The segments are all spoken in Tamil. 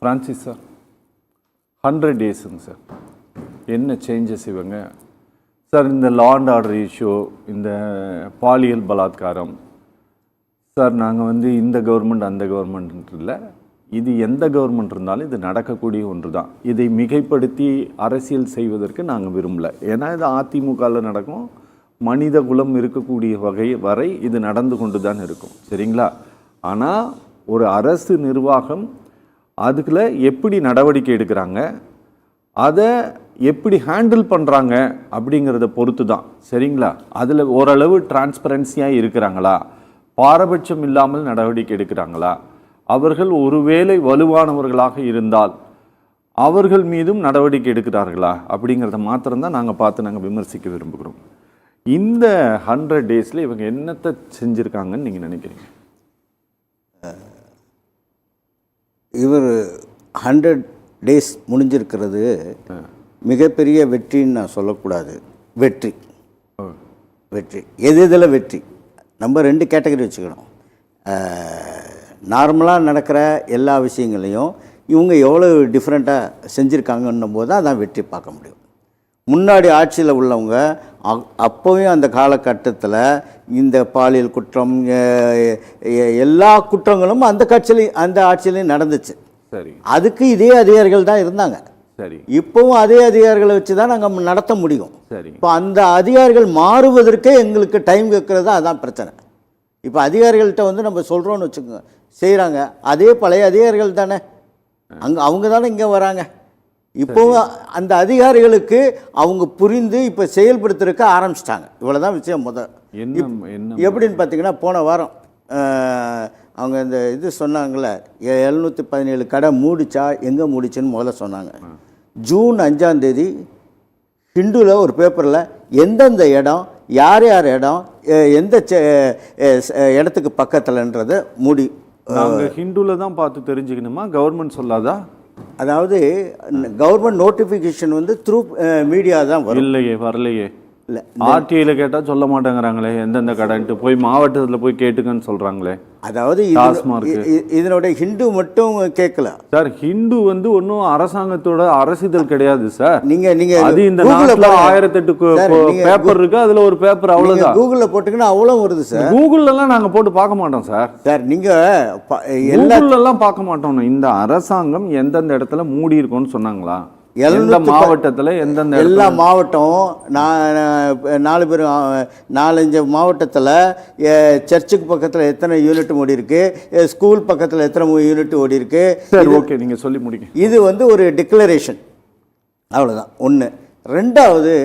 ஃப்ரான்சிஸ் சார் 100 டேஸுங்க சார். என்ன சேஞ்சஸ் இவங்க சார்? இந்த லா அண்ட் ஆர்டர் இஷ்யூ, இந்த பாலியல் பலாத்காரம் சார், நாங்கள் வந்து இந்த கவர்மெண்ட் அந்த கவர்மெண்ட் இல்லை, இது எந்த கவர்மெண்ட் இருந்தாலும் இது நடக்கக்கூடிய ஒன்று தான். இதை மிகைப்படுத்தி அரசியல் செய்வதற்கு நாங்கள் விரும்பலை. ஏன்னா இது அதிமுகவில் நடக்கும், மனித குலம் இருக்கக்கூடிய வரை இது நடந்து கொண்டு தான் இருக்கும், சரிங்களா? ஆனால் ஒரு அரசு நிர்வாகம் அதுக்குள்ள எப்படி நடவடிக்கை எடுக்கிறாங்க, அதை எப்படி ஹேண்டில் பண்ணுறாங்க அப்படிங்கிறத பொறுத்து தான், சரிங்களா? அதில் ஓரளவு டிரான்ஸ்பரன்சியாக இருக்கிறாங்களா, பாரபட்சம் இல்லாமல் நடவடிக்கை எடுக்கிறாங்களா, அவர்கள் ஒருவேளை வலுவானவர்களாக இருந்தால் அவர்கள் மீதும் நடவடிக்கை எடுக்கிறார்களா அப்படிங்கிறத மாத்திரம்தான் நாங்கள் விமர்சிக்க விரும்புகிறோம். இந்த 100 டேஸில் இவங்க என்னத்தை செஞ்சுருக்காங்கன்னு நீங்கள் நினைக்கிறீங்க? இவர் 100 டேஸ் முடிஞ்சிருக்கிறது மிகப்பெரிய வெற்றின்னு நான் சொல்லக்கூடாது. வெற்றி எது இதில் வெற்றி நம்ம 2 கேட்டகரி வச்சுக்கணும். நார்மலாக நடக்கிற எல்லா விஷயங்களையும் இவங்க எவ்வளோ டிஃப்ரெண்ட்டாக செஞ்சுருக்காங்கன்னும் போது தான் அதான் வெற்றி பார்க்க முடியும். முன்னாடி ஆட்சியில் உள்ளவங்க அப்போவும் அந்த காலகட்டத்தில் இந்த பாலியல் குற்றம் எல்லா குற்றங்களும் அந்த ஆட்சியிலையும் நடந்துச்சு. சரி, அதுக்கு இதே அதிகாரிகள் தான் இருந்தாங்க. சரி, இப்போவும் அதே அதிகாரிகளை வச்சு தான் நாங்கள் நடத்த முடியும். சரி, இப்போ அந்த அதிகாரிகள் மாறுவதற்கே எங்களுக்கு டைம் கேட்குறது தான் அதான் பிரச்சனை. இப்போ அதிகாரிகள்கிட்ட வந்து நம்ம சொல்கிறோன்னு வச்சுக்கோங்க, செய்கிறாங்க, அதே பழைய அதிகாரிகள் தானே, அவங்க தானே இங்கே வராங்க. இப்போவும் அந்த அதிகாரிகளுக்கு அவங்க புரிந்து இப்போ செயல்படுத்துறதுக்கு ஆரம்பிச்சிட்டாங்க. இவ்வளோதான் விஷயம். எப்படின்னு பார்த்தீங்கன்னா, போன வாரம் அவங்க இந்த இது சொன்னாங்களே, 717 கடை மூடிச்சா, எங்கே மூடிச்சுன்னு முதல்ல சொன்னாங்க. ஜூன் 5ஆம் தேதி ஹிந்துவில் ஒரு பேப்பரில் எந்தெந்த இடம், யார் யார் இடம், எந்த இடத்துக்கு பக்கத்தில்ன்றதை மூடி. நாங்கள் ஹிந்துவில் தான் பார்த்து தெரிஞ்சுக்கணுமா, கவர்மெண்ட் சொல்லாதா? அதாவது கவர்மெண்ட் நோட்டிஃபிகேஷன் வந்து த்ரூ மீடியா தான் வரும். இல்லையே, வரலையே. இல்லை, ஆர்டிஐயில் கேட்டால் சொல்ல மாட்டேங்கிறாங்களே எந்தெந்த கடைன்ட்டு. போய் மாவட்டத்தில் போய் கேட்டுக்கன்னு சொல்கிறாங்களே. அதாவது இதனுடைய ஹிந்து மட்டும் கேட்கல சார். ஹிந்து வந்து ஒன்றும் அரசாங்கத்தோட அரசிதழ் கிடையாது சார். நீங்க அது இந்த நாட்டில் 1008 பேப்பர் இருக்கு, அதுல ஒரு பேப்பர் அவ்வளவுதான். கூகுளில் போட்டுக்கினா அவ்வளோ வருது சார். கூகுள்லாம் நாங்கள் போட்டு பார்க்க மாட்டோம் சார். சார் நீங்க கூகுள்லாம் பார்க்க மாட்டோம். இந்த அரசாங்கம் எந்தெந்த இடத்துல மூடி இருக்கும்னு சொன்னாங்களா? எந்த மாவட்டத்தில் எந்தெந்த எல்லா மாவட்டம் 4-5 மாவட்டத்தில் சர்ச்சுக்கு பக்கத்தில் எத்தனை யூனிட் ஓடி இருக்கு, ஸ்கூல் பக்கத்தில் எத்தனை யூனிட் ஓடி இருக்கு. சரி, ஓகே, நீங்கள் சொல்லி முடிங்க. இது வந்து ஒரு டிக்ளரேஷன், அவ்வளோதான். ஒன்று. ரெண்டாவது,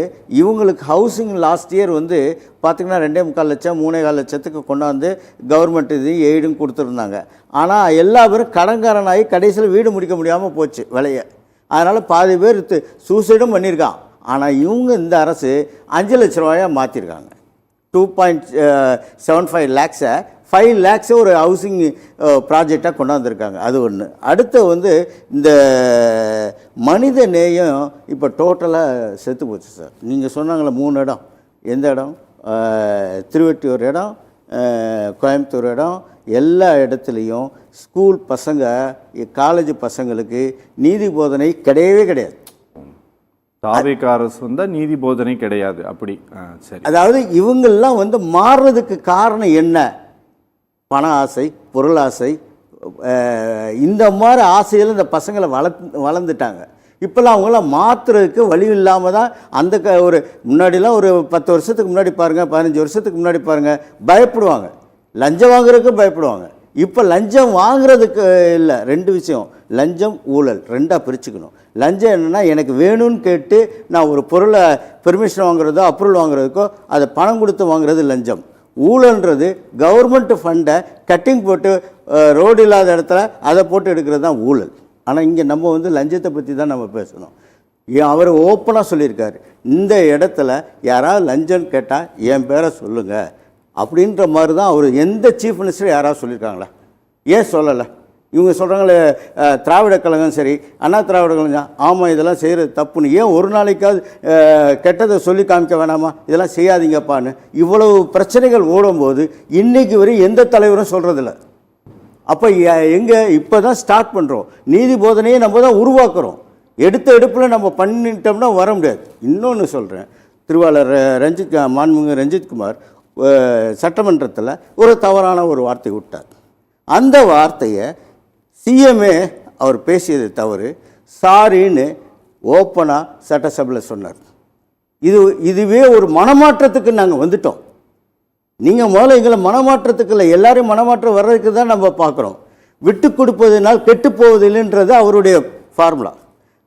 இவங்களுக்கு ஹவுசிங் லாஸ்ட் இயர் வந்து பார்த்திங்கன்னா 2.25 லட்சம் 3.25 லட்சத்துக்கு கொண்டாந்து கவர்மெண்ட் இது எய்டும் கொடுத்துருந்தாங்க. ஆனால் எல்லா பேரும் கடன்காரனாகி கடைசியில் வீடு முடிக்க முடியாமல் போச்சு விலையை. அதனால் பாதி பேர் சூசைடும் பண்ணியிருக்கான். ஆனால் இவங்க இந்த அரசு 5 லட்ச ரூபாயாக மாற்றிருக்காங்க. 2.75 லேக்ஸை 5 லேக்ஸை ஒரு ஹவுசிங் ப்ராஜெக்டாக கொண்டாந்துருக்காங்க. அது ஒன்று. அடுத்து வந்து இந்த மனித நேயம் இப்போ டோட்டலாக செத்து போச்சு சார். நீங்கள் சொன்னாங்களே 3 இடம், எந்த இடம்? திருவெட்டியூர் இடம், கோயம்புத்தூர் இடம், எல்லா இடத்துலையும் ஸ்கூல் பசங்க, காலேஜ் பசங்களுக்கு நீதி போதனை கிடையவே கிடையாது. தாவேகா அரசு வந்தால் நீதி போதனை கிடையாது. அப்படி சரி. அதாவது இவங்கெல்லாம் வந்து மாறுறதுக்கு காரணம் என்ன? பண ஆசை, பொருள் ஆசை, இந்த மாதிரி ஆசையில் இந்த பசங்களை வளர்ந்துட்டாங்க. இப்போல்லாம் அவங்களாம் மாற்றுறதுக்கு வழி இல்லாமல் தான் அந்த ஒரு முன்னாடிலாம் ஒரு 10 வருஷத்துக்கு முன்னாடி பாருங்கள், 15 வருஷத்துக்கு முன்னாடி பாருங்கள், பயப்படுவாங்க. லஞ்சம் வாங்குறதுக்கு பயப்படுவாங்க. இப்போ லஞ்சம் வாங்குறதுக்கு இல்லை. 2 விஷயம், லஞ்சம் ஊழல், 2ஆக பிரிச்சுக்கணும். லஞ்சம் என்னென்னா, எனக்கு வேணும்னு கேட்டு நான் ஒரு பொருளை பெர்மிஷன் வாங்குறதோ அப்ரூவல் வாங்குறதுக்கோ அதை பணம் கொடுத்து வாங்குறது லஞ்சம். ஊழல்ன்றது கவர்மெண்ட் ஃபண்டை கட்டிங் போட்டு ரோடு இல்லாத இடத்துல அதை போட்டு எடுக்கிறது தான் ஊழல். ஆனால் இங்கே நம்ம வந்து லஞ்சத்தை பற்றி தான் நம்ம பேசணும். அவர் ஓப்பனாக சொல்லியிருக்காரு, இந்த இடத்துல யாராவது லஞ்சம் கேட்டால் என் பேரை சொல்லுங்கள் அப்படின்ற மாதிரி தான் அவர். எந்த சீஃப் மினிஸ்டர் யாராவது சொல்லியிருக்காங்களா? ஏன் சொல்லலை? இவங்க சொல்கிறாங்களே திராவிட கழகம் சரி, அண்ணா திராவிட கழகம், ஆமாம் இதெல்லாம் செய்கிறது தப்புன்னு. ஏன் ஒரு நாளைக்காவது கெட்டதை சொல்லி காமிக்க வேணாமா? இதெல்லாம் செய்யாதீங்கப்பான்னு. இவ்வளவு பிரச்சனைகள் ஓடும்போது இன்றைக்கு வரை எந்த தலைவரும் சொல்கிறதில்ல. அப்போ எங்கே இப்போ தான் ஸ்டார்ட் பண்ணுறோம். நீதி போதனையை நம்ம தான் உருவாக்குறோம். எடுத்த எடுப்பில் நம்ம பண்ணிட்டோம்னா வர முடியாது. இன்னொன்று சொல்கிறேன், திருவாளர் மாண்புமிகு ரஞ்சித்குமார் சட்டமன்றத்தில் ஒரு தவறான ஒரு வார்த்தை விட்டார். அந்த வார்த்தையை சிஎம்ஏ அவர் பேசியது தவறு, சாரின்னு ஓப்பனாக சட்டசபையில் சொன்னார். இதுவே ஒரு மனமாற்றத்துக்கு நாங்கள் வந்துட்டோம். நீங்கள் முதல்ல எங்களை மனமாற்றத்துக்கு இல்லை, எல்லாரையும் மனமாற்றம் வர்றதுக்கு தான் நம்ம பார்க்குறோம். விட்டு கொடுப்பதனால் கெட்டு போவதில்லைன்றது அவருடைய ஃபார்முலா.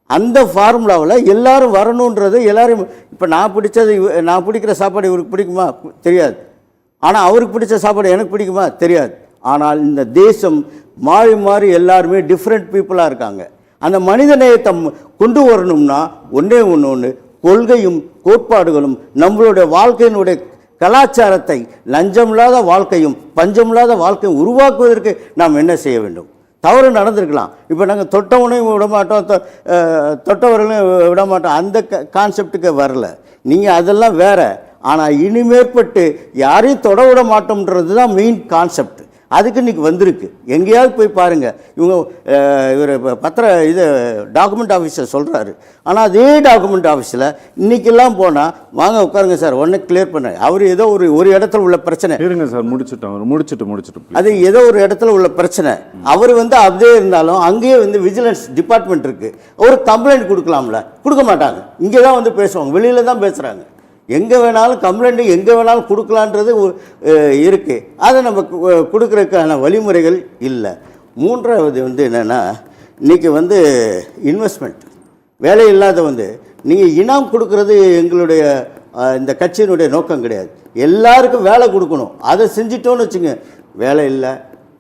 அந்த ஃபார்முலாவில் எல்லாரும் வரணுன்றது, எல்லாரும் இப்போ நான் பிடிக்கிற சாப்பாடு இவருக்கு பிடிக்குமா தெரியாது, ஆனால் அவருக்கு பிடிச்ச சாப்பாடு எனக்கு பிடிக்குமா தெரியாது. ஆனால் இந்த தேசம் மாறி மாறி எல்லாருமே டிஃப்ரெண்ட் பீப்புளாக இருக்காங்க. அந்த மனித நேயத்தை கொண்டு வரணும்னா ஒன்று கொள்கையும் கோட்பாடுகளும் நம்மளுடைய வாழ்க்கையினுடைய கலாச்சாரத்தை லஞ்சமில்லாத வாழ்க்கையும் பஞ்சமில்லாத வாழ்க்கையும் உருவாக்குவதற்கு நாம் என்ன செய்ய வேண்டும்? தவறு நடந்திருக்கலாம். இப்போ நாங்கள் தொட்டவனையும் விட மாட்டோம், தொட்டவர்களையும் விட மாட்டோம், அந்த கான்செப்டுக்கு வரல. நீங்கள் அதெல்லாம் வேறு. ஆனால் இனிமேற்பட்டு யாரையும் தொட விட மாட்டோம்ன்றது தான் மெயின் கான்செப்ட். அதுக்கு இன்றைக்கி வந்திருக்கு. எங்கேயாவது போய் பாருங்கள், இவர் டாக்குமெண்ட் ஆஃபீஸர் சொல்கிறாரு. ஆனால் அதே டாக்குமெண்ட் ஆஃபீஸில் இன்றைக்கெல்லாம் போனால் வாங்க உட்காருங்க சார், ஒன்று கிளியர் பண்ண, அவர் ஏதோ ஒரு இடத்துல உள்ள பிரச்சனை இருங்க சார், முடிச்சுட்டு அது ஏதோ ஒரு இடத்துல உள்ள பிரச்சனை. அவர் அப்படியே இருந்தாலும் அங்கேயே விஜிலன்ஸ் டிபார்ட்மெண்ட் இருக்குது, ஒரு கம்ப்ளைண்ட் கொடுக்கலாம்ல, கொடுக்க மாட்டாங்க. இங்கே தான் பேசுவாங்க, வெளியில் தான் பேசுகிறாங்க. எங்கே வேணாலும் கம்ப்ளைண்ட்டு எங்கே வேணாலும் கொடுக்கலான்றது இருக்குது. அதை நம்ம கொடுக்குறதுக்கான வழிமுறைகள் இல்லை. மூன்றாவது என்னென்னா, இன்றைக்கி இன்வெஸ்ட்மெண்ட் வேலை இல்லாத நீங்கள் இனாம் கொடுக்கறது எங்களுடைய இந்த கட்சியினுடைய நோக்கம் கிடையாது. எல்லாருக்கும் வேலை கொடுக்கணும். அதை செஞ்சிட்டோன்னு வச்சுங்க, வேலை இல்லை,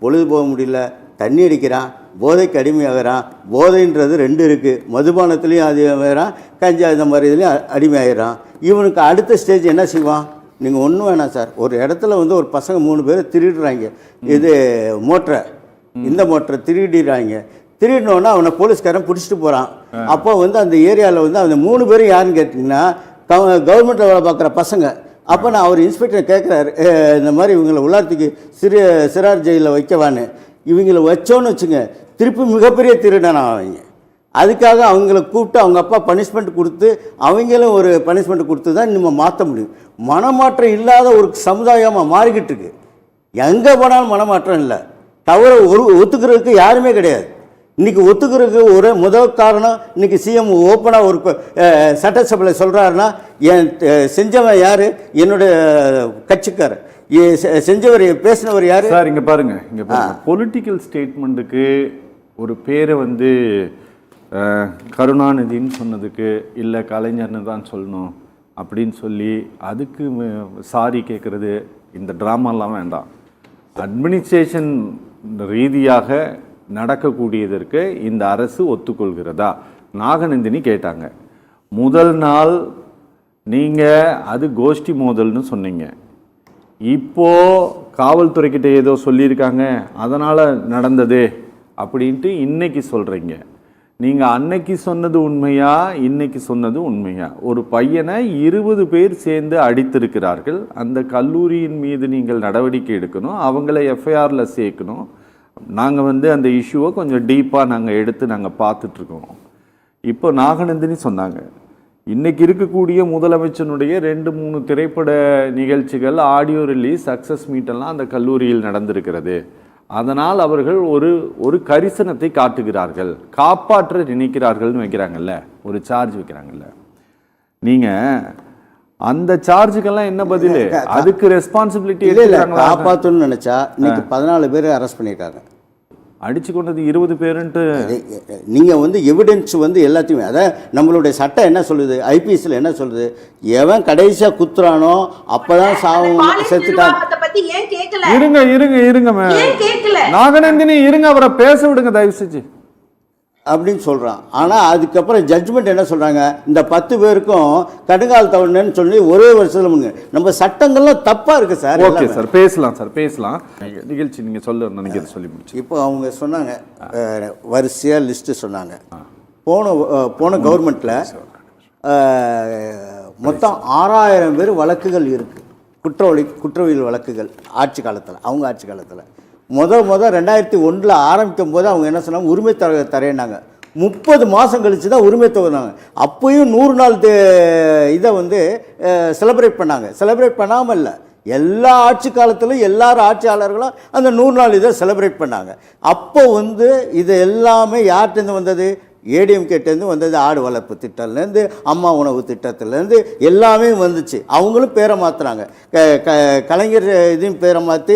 பொழுது போக முடியல, தண்ணி அடிக்கிறான், போதைக்கு அடிமையாகிறான். போதைன்றது ரெண்டு இருக்குது, மதுபானத்துலேயும் அடிமையாகிறான், கஞ்சா இந்த மாதிரி இதுலேயும் அடிமையாகிறான். இவனுக்கு அடுத்த ஸ்டேஜ் என்ன செய்வான்? நீங்கள் ஒன்றும் வேணாம் சார், ஒரு இடத்துல ஒரு பசங்க 3 பேர் திருடுறாங்க, இது மோட்டரை, இந்த மோட்டரை திருடிடுறாங்க. திருடினோன்னா அவனை போலீஸ்காரன் பிடிச்சிட்டு போகிறான். அப்போ அந்த ஏரியாவில் அந்த 3 பேரும் யாருன்னு கேட்டிங்கன்னா கவர்மெண்ட்டில் வேலை பார்க்குற பசங்க. அப்போ நான் அவர் இன்ஸ்பெக்டர் கேட்குறாரு, இந்த மாதிரி இவங்களை உள்ளார்த்திக்கு சிறார் ஜெயிலில் வைக்கவான்னு. இவங்களை வச்சோன்னு வச்சுங்க, திருப்பி மிகப்பெரிய திருடனா அவங்க. அதுக்காக அவங்கள கூப்பிட்டு அவங்க அப்பா பனிஷ்மெண்ட் கொடுத்து அவங்களும் ஒரு பனிஷ்மெண்ட் கொடுத்து தான் நம்ம மாற்ற முடியும். மனமாற்றம் இல்லாத ஒரு சமுதாயமாக மாறிக்கிட்டு இருக்கு. எங்கே போனாலும் மனமாற்றம் இல்லை. தவிர ஒத்துக்கிறதுக்கு யாருமே கிடையாது. இன்றைக்கி ஒத்துக்கிறதுக்கு ஒரு முதல் காரணம், இன்றைக்கி சிஎம் ஓப்பனாக ஒரு சட்டசபையில் சொல்கிறாருன்னா, என் செஞ்சவன் யார்? என்னுடைய கட்சிக்காரர். செஞ்சவர் பேசினவர் யார் சார்? இங்கே பாருங்கள், பொலிட்டிக்கல் ஸ்டேட்மெண்ட்டுக்கு ஒரு பேரை கருணாநிதின்னு சொன்னதுக்கு இல்லை கலைஞர்னு தான் சொல்லணும் அப்படின்னு சொல்லி அதுக்கு சாரி கேட்குறது, இந்த ட்ராமாலாம் வேண்டாம். அட்மினிஸ்ட்ரேஷன் ரீதியாக நடக்கக்கூடியதற்கு இந்த அரசு ஒத்துக்கொள்கிறதா? நாகநந்தினி கேட்டாங்க. முதல் நாள் நீங்கள் அது கோஷ்டி மோதல்னு சொன்னீங்க. இப்போது காவல்துறைக்கிட்ட ஏதோ சொல்லியிருக்காங்க, அதனால் நடந்தது அப்படின்ட்டு இன்னைக்கு சொல்கிறீங்க. நீங்கள் அன்னைக்கு சொன்னது உண்மையா, இன்னைக்கு சொன்னது உண்மையா? ஒரு பையனை 20 பேர் சேர்ந்து அடித்திருக்கிறார்கள். அந்த கல்லூரியின் மீது நீங்கள் நடவடிக்கை எடுக்கணும், அவங்கள எஃப்ஐஆரில் சேர்க்கணும். நாங்கள் அந்த இஷ்யூவை கொஞ்சம் டீப்பாக நாங்கள் எடுத்து நாங்கள் பார்த்துட்ருக்கோம். இப்போ நாகநந்தினி சொன்னாங்க, இன்றைக்கி இருக்கக்கூடிய முதலமைச்சனுடைய 2-3 திரைப்பட நிகழ்ச்சிகள், ஆடியோ ரிலீஸ், சக்ஸஸ் மீட்டெல்லாம் அந்த கல்லூரியில் நடந்திருக்கிறது. அதனால் அவர்கள் ஒரு கரிசனத்தை காட்டுகிறார்கள், காப்பாற்ற நினைக்கிறார்கள்னு வைக்கிறாங்கல்ல, ஒரு சார்ஜ் வைக்கிறாங்கல்ல. நீங்கள் அந்த சார்ஜுக்கெல்லாம் என்ன பதில்? அதுக்கு ரெஸ்பான்சிபிலிட்டி காப்பாற்றணும்னு நினச்சா இன்னைக்கு 14 பேர் அரெஸ்ட் பண்ணியிருக்காங்க. அடிச்சு கொண்டது 20 பேருன்ட்டு நீங்கள் எவிடன்ஸ் எல்லாத்தையுமே, அதான் நம்மளுடைய சட்டம் என்ன சொல்லுது, ஐபிஎஸ்ல என்ன சொல்லுது, எவன் கடைசியாக குத்துறானோ அப்போதான் சாவும் செத்துட்டான். இருங்க நாகநந்தினி இருங்க, அவரை பேச விடுங்க தயவு செஞ்சு அப்படின்னு சொல்கிறான். ஆனால் அதுக்கப்புறம் ஜட்ஜ்மெண்ட் என்ன சொல்கிறாங்க, இந்த 10 பேருக்கும் கடுங்கால் தவணைன்னு சொல்லி ஒரே வருஷத்தில் முன்ன. நம்ம சட்டங்கள்லாம் தப்பாக இருக்குது சார். ஓகே சார், பேசலாம். நிகழ்ச்சி நீங்கள் நினைக்கிறத சொல்லி முடிச்சு. இப்போ அவங்க சொன்னாங்க, வரிசையாக லிஸ்ட்டு சொன்னாங்க. போன கவர்மெண்ட்டில் மொத்தம் 6000 பேர் வழக்குகள் இருக்குது, குற்றவியல் வழக்குகள் ஆட்சி காலத்தில், அவங்க ஆட்சி காலத்தில் முத 2001 ஆரம்பிக்கும் போது அவங்க என்ன சொன்னாங்க, உரிமை தரேன்னாங்க. 30 மாதம் கழிச்சு தான் உரிமை தொகுனாங்க. அப்பயும் 100 நாள் இதை வந்து செலிப்ரேட் பண்ணாங்க. செலிப்ரேட் பண்ணாமல் இல்லை, எல்லா ஆட்சி காலத்திலும் எல்லாரும் ஆட்சியாளர்களும் அந்த 100 நாள் இதை செலிப்ரேட் பண்ணாங்க. அப்போ வந்து இது எல்லாமே யார்கிட்டேருந்து வந்தது? ஏடிஎம்கேட்டேருந்து வந்தது. ஆடு வளர்ப்பு திட்டத்துலேருந்து, அம்மா உணவு திட்டத்துலேருந்து எல்லாமே வந்துச்சு. அவங்களும் பேரை மாற்றுறாங்க. கலைஞர் இதையும் பேரை மாற்றி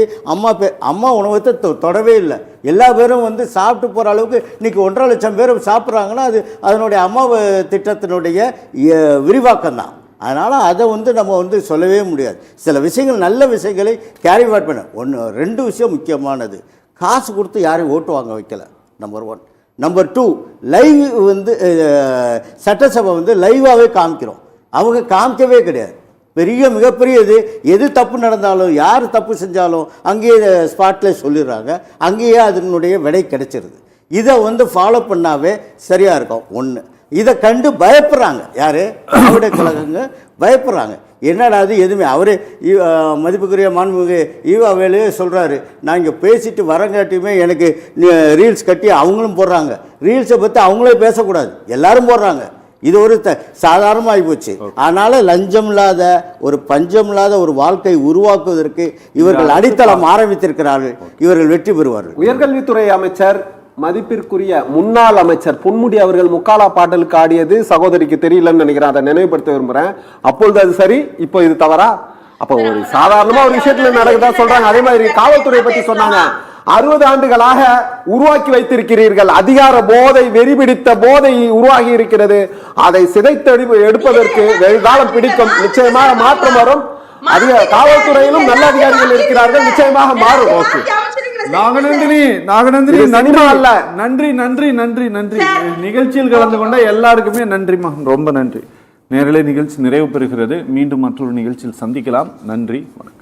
அம்மா உணவத்தை தொடவே இல்லை. எல்லா பேரும் வந்து சாப்பிட்டு போகிற அளவுக்கு இன்றைக்கி 1.5 லட்சம் பேர் சாப்பிட்றாங்கன்னா அது அதனுடைய அம்மா திட்டத்தினுடைய விரிவாக்கம் தான். அதனால் அதை வந்து நம்ம வந்து சொல்லவே முடியாது. சில விஷயங்கள், நல்ல விஷயங்களை கேரி ஃபார்வர்ட் பண்ண. 2 விஷயம் முக்கியமானது. காசு கொடுத்து யாரையும் ஓட்டு வாங்க வைக்கல, நம்பர் 1. நம்பர் 2, லைவ் வந்து சட்டசபை வந்து லைவாகவே காமிக்கிறோம். அவங்க காமிக்கவே கிடையாது. மிகப்பெரிய எது தப்பு நடந்தாலும், யார் தப்பு செஞ்சாலும் அங்கேயே ஸ்பாட்டில் சொல்லிடுறாங்க. அங்கேயே அதனுடைய விடை கிடைச்சிருது. இதை வந்து ஃபாலோ பண்ணாவே சரியாக இருக்கும். 1, இதை கண்டு பயப்படுறாங்க. யார்? திராவிட கழகங்க பயப்படுறாங்க. என்னடா அது எதுவுமே. அவரே மதிப்புக்குரிய மாண்புமிகு ஈவா வேலையே சொல்கிறாரு, நான் இங்கே பேசிட்டு வரங்காட்டியுமே எனக்கு ரீல்ஸ் கட்டி அவங்களும் போடுறாங்க. ரீல்ஸை பற்றி அவங்களே பேசக்கூடாது, எல்லாரும் போடுறாங்க. இது ஒரு சாதாரணமாகி போச்சு. அதனால் லஞ்சம் இல்லாத ஒரு பஞ்சம் இல்லாத ஒரு வாழ்க்கை உருவாக்குவதற்கு இவர்கள் அடித்தளம் ஆரம்பித்திருக்கிறார்கள். இவர்கள் வெற்றி பெறுவார்கள். உயர்கல்வித்துறை அமைச்சர் மதிப்பிற்குரிய முன்னாள் அமைச்சர் பொன்முடி அவர்கள் முக்காலா பாடலுக்கு ஆடியது சகோதரிக்கு தெரியலன்னு நினைக்கிறேன். அதை நினைவுபடுத்த விரும்புறேன். அப்பொழுது அது சரி, இப்போ இது தவறா? அப்போ ஒரு சாதாரணமா ஒரு விஷயத்துல நடக்குதா சொல்றாங்க. அதே மாதிரி காவல்துறை பத்தி சொன்னாங்க. 60 ஆண்டுகளாக உருவாக்கி வைத்திருக்கிறீர்கள். அதிகார போதை, வெறிபிடித்த போதை உருவாகி இருக்கிறது. அதை சிதைத்து எடுப்பதற்கு வெகு காலம் பிடிக்கும். நிச்சயமாக மாற்றம் வரும். அதிக காவல்துறையிலும் நல்ல அதிகாரிகள் இருக்கிறார்கள். நிச்சயமாக மாறும். ஓகே, நாகநந்தினி நன்றி நன்றி நன்றி நன்றி. நிகழ்ச்சியில் கலந்து கொண்ட எல்லாருக்குமே நன்றிமா, ரொம்ப நன்றி. நேரலை நிகழ்ச்சி நிறைவு பெறுகிறது. மீண்டும் மற்றொரு நிகழ்ச்சியில் சந்திக்கலாம். நன்றி, வணக்கம்.